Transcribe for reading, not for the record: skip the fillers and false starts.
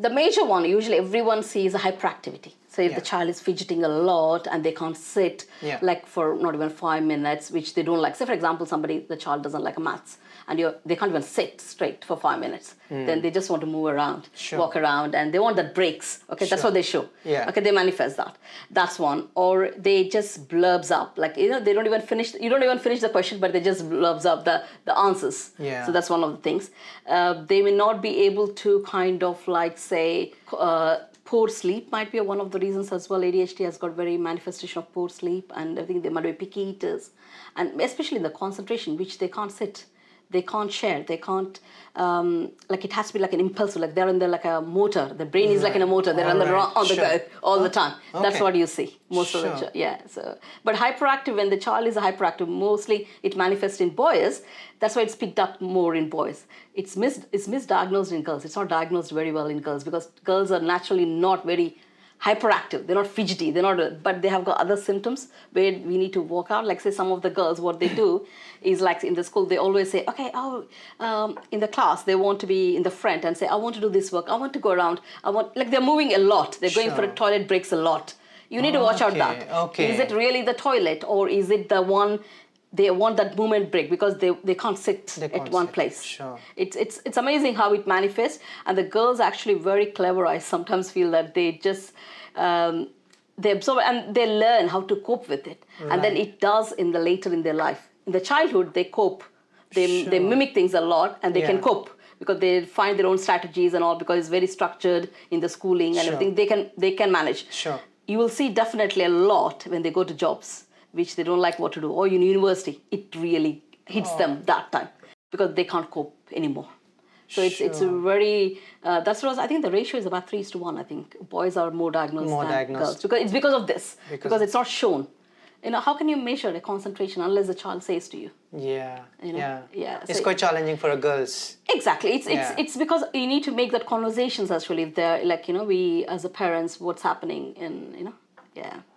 The major one, usually everyone sees a hyperactivity. So if the child is fidgeting a lot and they can't sit like for not even 5 minutes, which they don't like. Say for example, the child doesn't like maths and they can't even sit straight for 5 minutes. Then they just want to move around, walk around, and they want that breaks. Okay, that's what they show. Okay, they manifest that. That's one. Or they just blurbs up. Like, they don't even finish, you don't even finish the question, but they just blurbs up the answers. So that's one of the things. They may not be able to kind of like say, poor sleep might be one of the reasons as well. ADHD has got very manifestation of poor sleep, and I think they might be picky eaters, and especially in the concentration, which they can't sit, they can't share, they can't like it has to be like an impulsive, like they're in the like a motor. The brain is like in a motor. They're on the go all the time. That's what you see most of the So, but hyperactive, when the child is hyperactive, mostly it manifests in boys. That's why it's picked up more in boys. It's misdiagnosed in girls. It's not diagnosed very well in girls because girls are naturally not very hyperactive. They're not fidgety. They're not, but they have got other symptoms where we need to work out. Like say some of the girls, what they do is like in the school, they always say, okay, in the class, they want to be in the front and say, I want to do this work. I want to go around. Like they're moving a lot. They're going for toilet breaks a lot. You need to watch out that. Is it really the toilet or is it the one they want that movement break because they can't sit at one place. It's amazing how it manifests, and the girls are actually very clever. I sometimes feel that they just they absorb and they learn how to cope with it, and then it does later in their life. In the childhood, they cope. They mimic things a lot, and they can cope because they find their own strategies and all because it's very structured in the schooling and everything. They can manage. You will see definitely a lot when they go to jobs which they don't like what to do, or in university, it really hits them that time because they can't cope anymore. So it's a very, that's what I think the ratio is about 3:1. I think boys are more diagnosed than girls. Because it's because of this, because it's not shown. How can you measure a concentration unless the child says to you? It's quite challenging for girls. Exactly. It's because you need to make that conversations actually. If they're like, we as a parents, what's happening in,